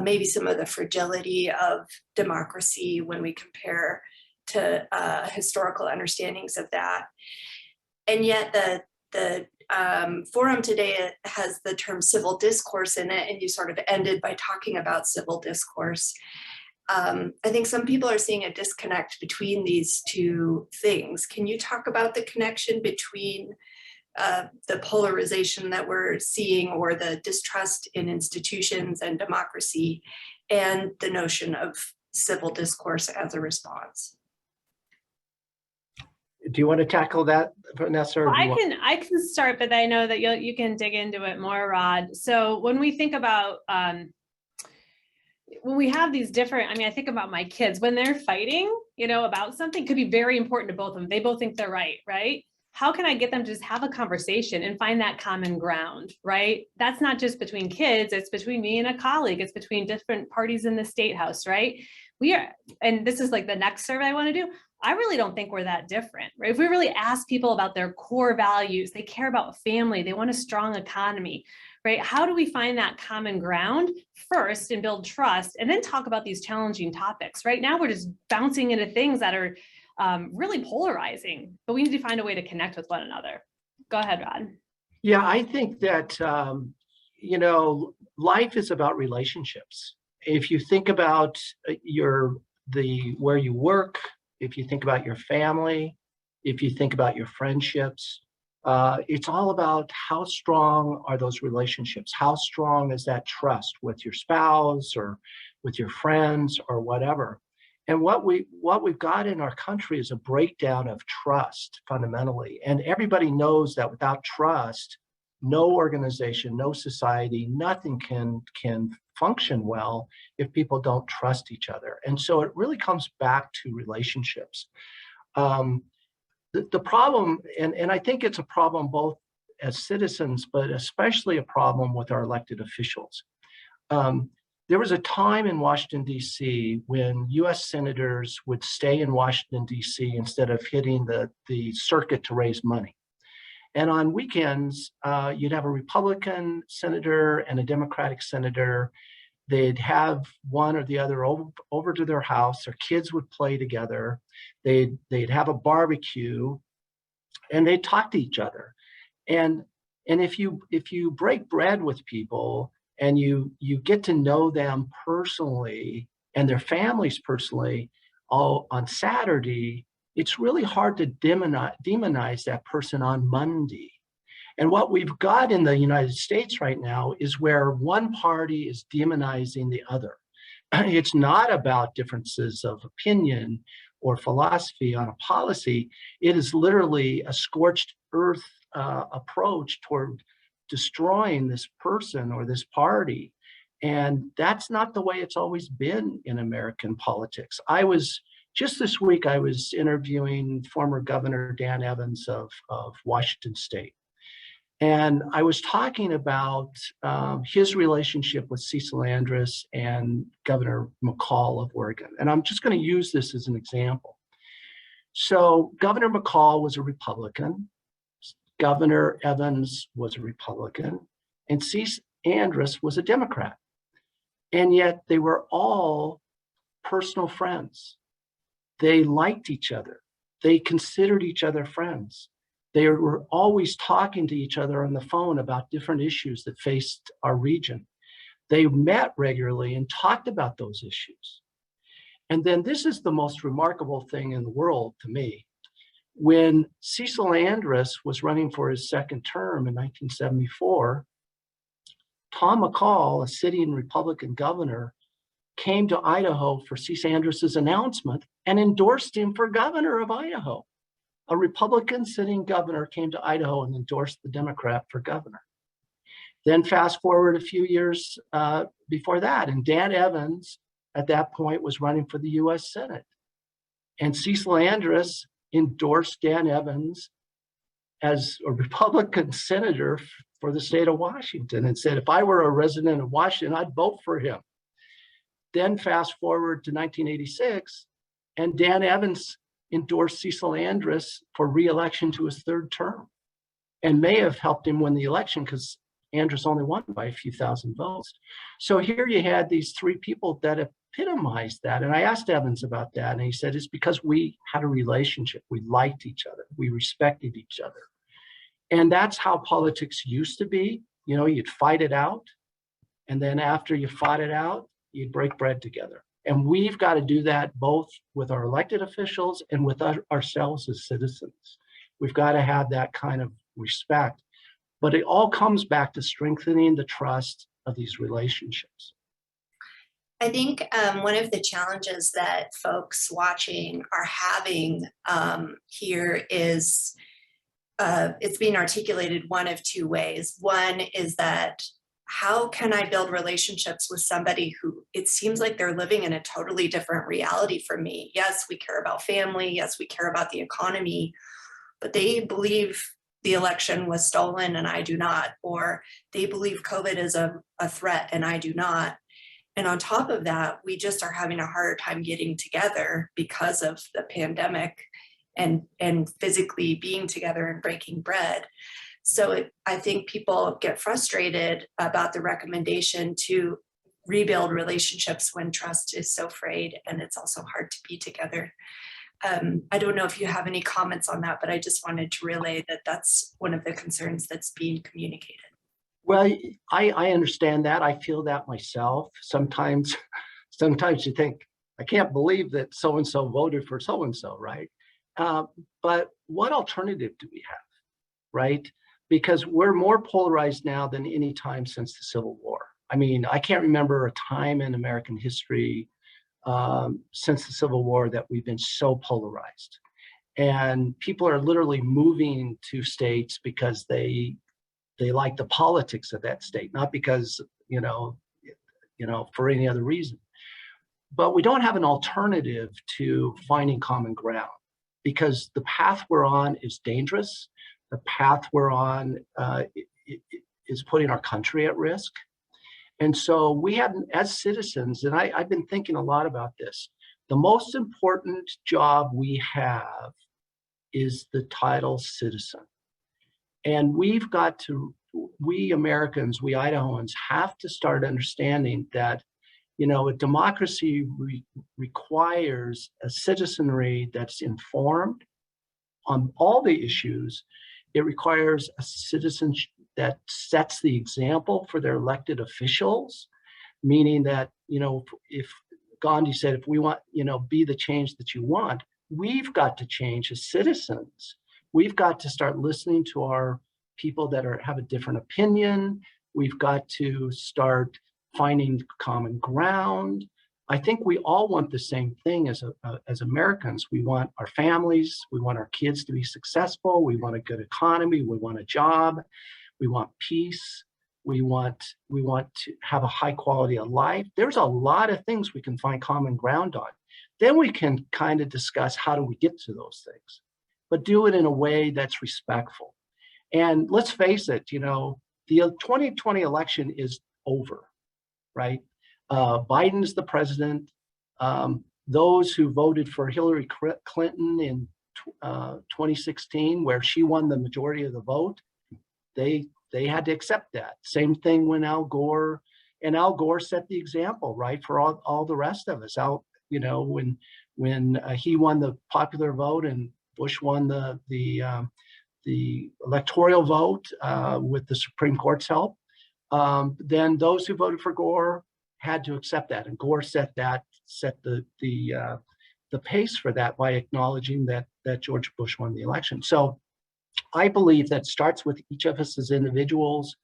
maybe some of the fragility of democracy when we compare to historical understandings of that. And yet the forum today has the term civil discourse in it, and you sort of ended by talking about civil discourse. I think some people are seeing a disconnect between these two things. Can you talk about the connection between the polarization that we're seeing, or the distrust in institutions and democracy, and the notion of civil discourse as a response? Do you want to tackle that, Vanessa? Or well, I can start, but I know that you can dig into it more, Rod. So when we think about when we have these different, I mean, I think about my kids when they're fighting, about something, could be very important to both of them. They both think they're right? How can I get them to just have a conversation and find that common ground, right? That's not just between kids, it's between me and a colleague, it's between different parties in the state house, right? And this is like the next survey I want to do. I really don't think we're that different, right? If we really ask people about their core values, they care about family, they want a strong economy, right? How do we find that common ground first and build trust, and then talk about these challenging topics? Right now, we're just bouncing into things that are really polarizing, but we need to find a way to connect with one another. Go ahead, Rod. Yeah, I think that, life is about relationships. If you think about where you work, if you think about your family, if you think about your friendships, it's all about how strong are those relationships? How strong is that trust with your spouse or with your friends or whatever? And what we've got in our country is a breakdown of trust fundamentally. And everybody knows that without trust, no organization, no society, nothing can function well if people don't trust each other. And so it really comes back to relationships. The problem, and I think it's a problem both as citizens, but especially a problem with our elected officials. There was a time in Washington, D.C. when US senators would stay in Washington, D.C. instead of hitting the circuit to raise money. And on weekends, you'd have a Republican senator and a Democratic senator. They'd have one or the other over to their house. Their kids would play together. They'd have a barbecue, and they'd talk to each other. And if you break bread with people and you get to know them personally and their families personally, all on Saturday, it's really hard to demonize that person on Monday. And what we've got in the United States right now is where one party is demonizing the other. It's not about differences of opinion or philosophy on a policy. It is literally a scorched earth approach toward destroying this person or this party. And that's not the way it's always been in American politics. Just this week, I was interviewing former Governor Dan Evans of Washington State. And I was talking about his relationship with Cecil Andrus and Governor McCall of Oregon. And I'm just going to use this as an example. So Governor McCall was a Republican. Governor Evans was a Republican. And Cecil Andrus was a Democrat. And yet they were all personal friends. They liked each other. They considered each other friends. They were always talking to each other on the phone about different issues that faced our region. They met regularly and talked about those issues. And then this is the most remarkable thing in the world to me. When Cecil Andrus was running for his second term in 1974, Tom McCall, a sitting Republican governor, came to Idaho for Cecil Andrus's announcement and endorsed him for governor of Idaho. A Republican sitting governor came to Idaho and endorsed the Democrat for governor. Then fast forward a few years before that, and Dan Evans at that point was running for the US Senate. And Cecil Andrus endorsed Dan Evans as a Republican senator for the state of Washington and said, if I were a resident of Washington, I'd vote for him. Then fast forward to 1986, and Dan Evans endorsed Cecil Andrus for re-election to his third term and may have helped him win the election because Andrus only won by a few thousand votes. So here you had these three people that epitomized that. And I asked Evans about that, and he said, it's because we had a relationship. We liked each other. We respected each other. And that's how politics used to be. You know, you'd fight it out. And then after you fought it out, you'd break bread together. And we've got to do that both with our elected officials and with ourselves as citizens. We've got to have that kind of respect. But it all comes back to strengthening the trust of these relationships. I think one of the challenges that folks watching are having here is it's being articulated one of two ways. One is that how can I build relationships with somebody who it seems like they're living in a totally different reality from me? Yes, we care about family. Yes, we care about the economy, but they believe the election was stolen and I do not, or they believe COVID is a threat and I do not. And on top of that, we just are having a harder time getting together because of the pandemic and physically being together and breaking bread. So I think people get frustrated about the recommendation to rebuild relationships when trust is so frayed and it's also hard to be together. I don't know if you have any comments on that, but I just wanted to relay that that's one of the concerns that's being communicated. Well, I understand that. I feel that myself. Sometimes you think, I can't believe that so-and-so voted for so-and-so, right? But what alternative do we have, right? Because we're more polarized now than any time since the Civil War. I mean, I can't remember a time in American history since the Civil War that we've been so polarized. And people are literally moving to states because they like the politics of that state, not because, for any other reason. But we don't have an alternative to finding common ground because the path we're on is dangerous. The path we're on is putting our country at risk. And so we have, as citizens, and I've been thinking a lot about this, the most important job we have is the title citizen. And we've got to, we Americans, we Idahoans have to start understanding that, you know, a democracy requires a citizenry that's informed on all the issues. It requires a citizen that sets the example for their elected officials, meaning that, you know, if Gandhi said, if we want, you know, be the change that you want, we've got to change as citizens. We've got to start listening to our people that have a different opinion. We've got to start finding common ground. I think we all want the same thing as Americans. We want our families, we want our kids to be successful, we want a good economy, we want a job, we want peace, we want to have a high quality of life. There's a lot of things we can find common ground on. Then we can kind of discuss how do we get to those things, but do it in a way that's respectful. And let's face it, you know, the 2020 election is over, right? Biden's the president. Those who voted for Hillary Clinton in 2016, where she won the majority of the vote, they had to accept that. Same thing when Al Gore set the example, right, for all the rest of us. You know, when he won the popular vote and Bush won the electoral vote with the Supreme Court's help, then those who voted for Gore had to accept that, and Gore set the pace for that by acknowledging that George Bush won the election. So I believe that starts with each of us as individuals,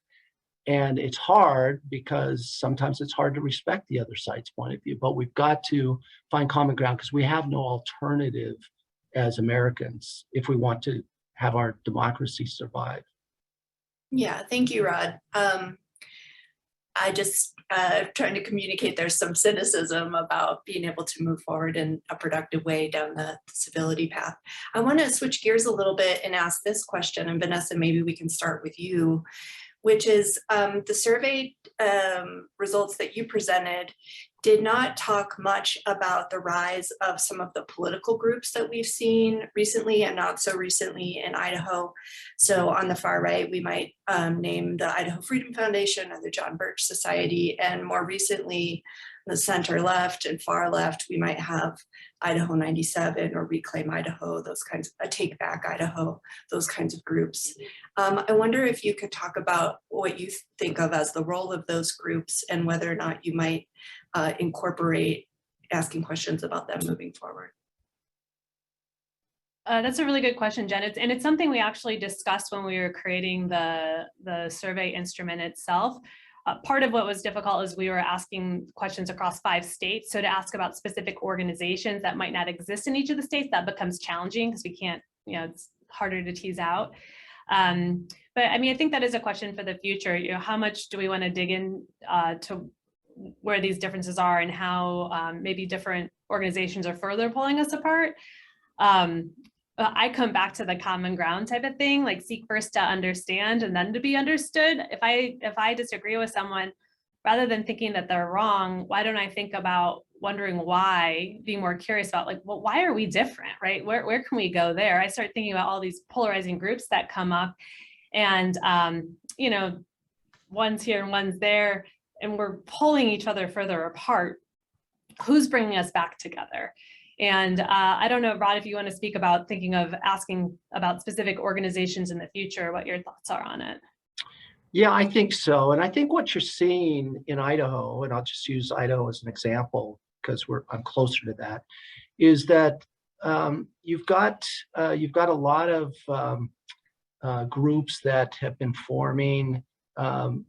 and it's hard because sometimes it's hard to respect the other side's point of view, but we've got to find common ground because we have no alternative as Americans if we want to have our democracy survive. Yeah, thank you, Rod. I just trying to communicate there's some cynicism about being able to move forward in a productive way down the civility path. I want to switch gears a little bit and ask this question, and Vanessa, maybe we can start with you, which is the survey results that you presented did not talk much about the rise of some of the political groups that we've seen recently and not so recently in Idaho. So on the far right, we might name the Idaho Freedom Foundation or the John Birch Society, and more recently, the center left and far left, we might have Idaho 97 or Reclaim Idaho, those kinds of Take Back Idaho, those kinds of groups. I wonder if you could talk about what you think of as the role of those groups and whether or not you might incorporate asking questions about them moving forward. That's a really good question, Jen. It's something we actually discussed when we were creating the survey instrument itself. Part of what was difficult is we were asking questions across 5 states. So to ask about specific organizations that might not exist in each of the states, that becomes challenging because we can't, you know, it's harder to tease out. But I mean, I think that is a question for the future. You know, how much do we want to dig in to where these differences are and how maybe different organizations are further pulling us apart? I come back to the common ground type of thing, like seek first to understand and then to be understood. If I disagree with someone, rather than thinking that they're wrong, why don't I think about wondering why, being more curious about like, well, why are we different, right? Where can we go there? I start thinking about all these polarizing groups that come up and, you know, one's here and one's there, and we're pulling each other further apart. Who's bringing us back together? And I don't know, Rod, if you want to speak about thinking of asking about specific organizations in the future, what your thoughts are on it. Yeah, I think so. And I think what you're seeing in Idaho, and I'll just use Idaho as an example because I'm closer to that, is that you've got a lot of groups that have been forming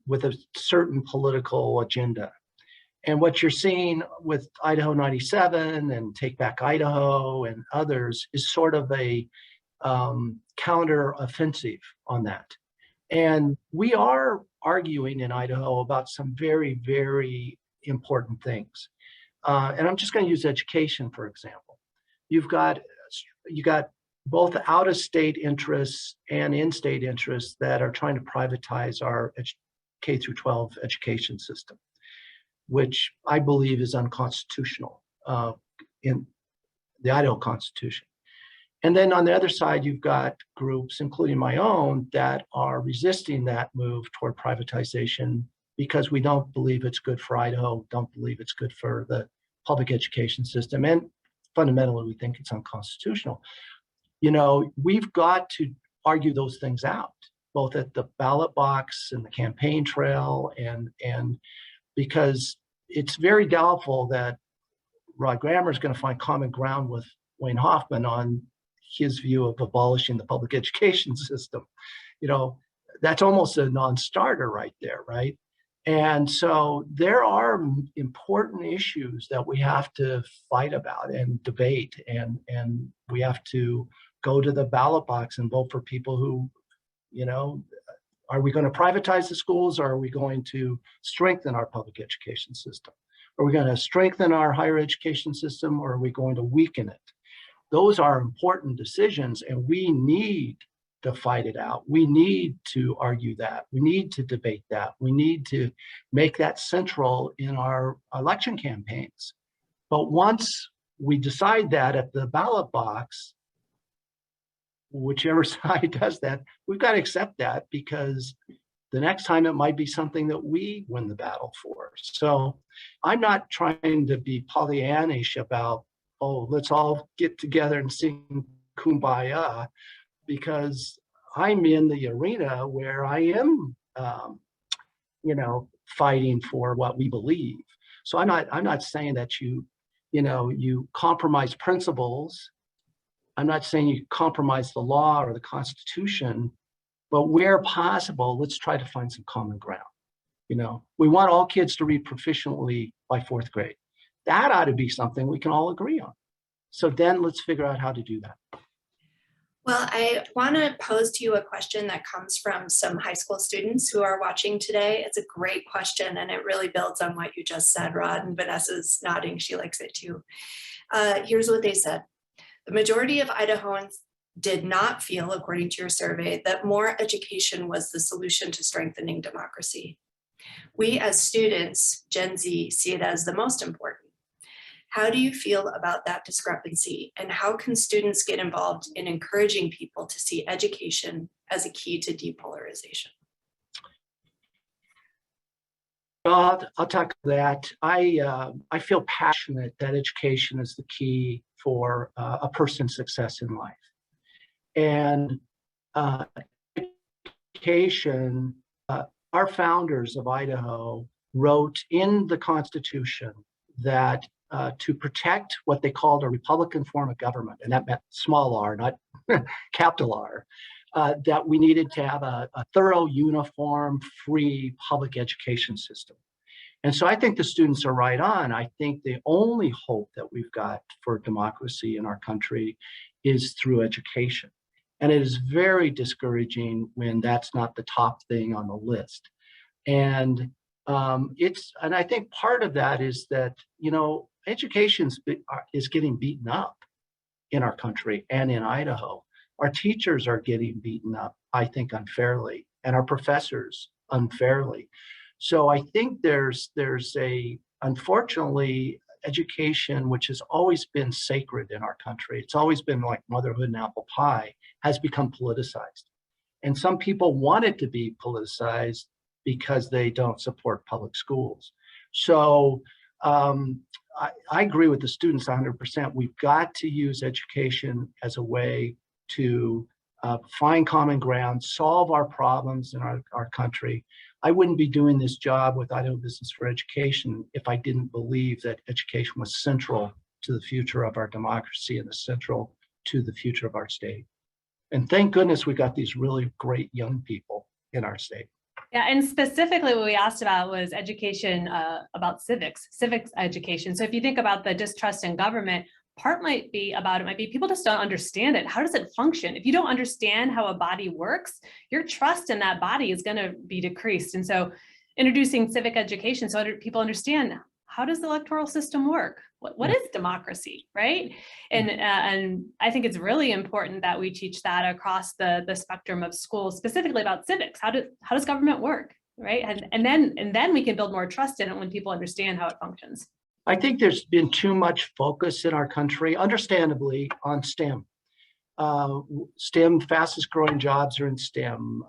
with a certain political agenda. And what you're seeing with Idaho 97 and Take Back Idaho and others is sort of a counter offensive on that. And we are arguing in Idaho about some very, very important things. And I'm just going to use education, for example. You got both out-of-state interests and in-state interests that are trying to privatize our K through 12 education system. which I believe is unconstitutional in the Idaho Constitution. And then on the other side, you've got groups, including my own, that are resisting that move toward privatization because we don't believe it's good for Idaho, don't believe it's good for the public education system, and fundamentally, we think it's unconstitutional. You know, we've got to argue those things out, both at the ballot box and the campaign trail, and because it's very doubtful that Rod Grammer is going to find common ground with Wayne Hoffman on his view of abolishing the public education system. You know, that's almost a non-starter right there, right? And so there are important issues that we have to fight about and debate, and we have to go to the ballot box and vote for people who, you know, are we going to privatize the schools, or are we going to strengthen our public education system? Are we going to strengthen our higher education system, or are we going to weaken it? Those are important decisions, and we need to fight it out. We need to argue that. We need to debate that. We need to make that central in our election campaigns. But once we decide that at the ballot box, whichever side does that, we've got to accept that, because the next time it might be something that we win the battle for. So I'm not trying to be Pollyannish about, oh, let's all get together and sing Kumbaya, because I'm in the arena where I am, you know, fighting for what we believe. So I'm not saying that you compromise principles. I'm not saying you compromise the law or the Constitution, but where possible, let's try to find some common ground. You know, we want all kids to read proficiently by 4th grade. That ought to be something we can all agree on. So then let's figure out how to do that. Well, I want to pose to you a question that comes from some high school students who are watching today. It's a great question, and it really builds on what you just said, Rod, and Vanessa's nodding. She likes it too. Here's what they said. The majority of Idahoans did not feel, according to your survey, that more education was the solution to strengthening democracy. We as students, Gen Z, see it as the most important. How do you feel about that discrepancy, and how can students get involved in encouraging people to see education as a key to depolarization? Well, I'll talk that. I feel passionate that education is the key for a person's success in life. And education, our founders of Idaho wrote in the Constitution that to protect what they called a Republican form of government, and that meant small r, not capital R, that we needed to have a thorough, uniform, free public education system. And so I think the students are right on. I think the only hope that we've got for democracy in our country is through education. And it is very discouraging when that's not the top thing on the list. And and I think part of that is that, you know, education is getting beaten up in our country and in Idaho. Our teachers are getting beaten up, I think, unfairly, and our professors unfairly. So I think there's unfortunately, education, which has always been sacred in our country, it's always been like motherhood and apple pie, has become politicized. And some people want it to be politicized because they don't support public schools. So I agree with the students 100%. We've got to use education as a way to find common ground, solve our problems in our country. I wouldn't be doing this job with Idaho Business for Education if I didn't believe that education was central to the future of our democracy and central to the future of our state. And thank goodness we got these really great young people in our state. Yeah, and specifically what we asked about was education about civics education. So if you think about the distrust in government, part might be people just don't understand it. How does it function? If you don't understand how a body works, your trust in that body is going to be decreased. And so introducing civic education so people understand, how does the electoral system work? What is democracy, right? And I think it's really important that we teach that across the spectrum of schools, specifically about civics. How does government work? right? And then we can build more trust in it when people understand how it functions. I think there's been too much focus in our country, understandably, on STEM. STEM, fastest growing jobs are in STEM.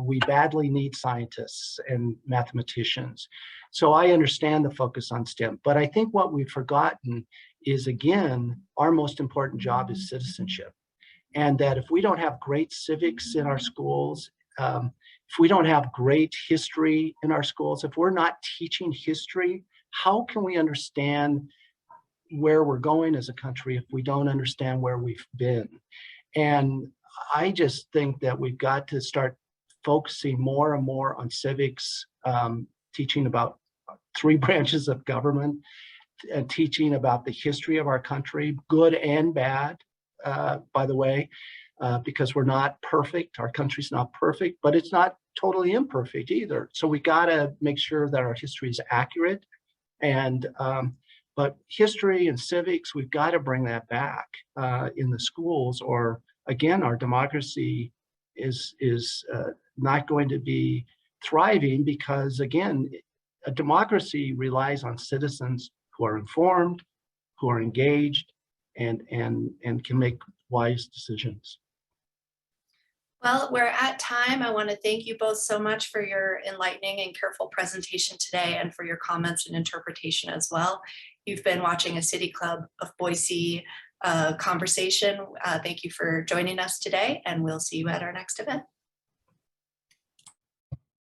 We badly need scientists and mathematicians. So I understand the focus on STEM, but I think what we've forgotten is, again, our most important job is citizenship. And that if we don't have great civics in our schools, if we don't have great history in our schools, if we're not teaching history, how can we understand where we're going as a country if we don't understand where we've been? And I just think that we've got to start focusing more and more on civics, teaching about 3 branches of government, and teaching about the history of our country, good and bad, by the way, because we're not perfect. Our country's not perfect, but it's not totally imperfect either. So we got to make sure that our history is accurate. And but history and civics, we've got to bring that back in the schools, or again, our democracy is not going to be thriving, because again, a democracy relies on citizens who are informed, who are engaged, and can make wise decisions. Well, we're at time. I want to thank you both so much for your enlightening and careful presentation today, and for your comments and interpretation as well. You've been watching a City Club of Boise conversation. Thank you for joining us today, and we'll see you at our next event.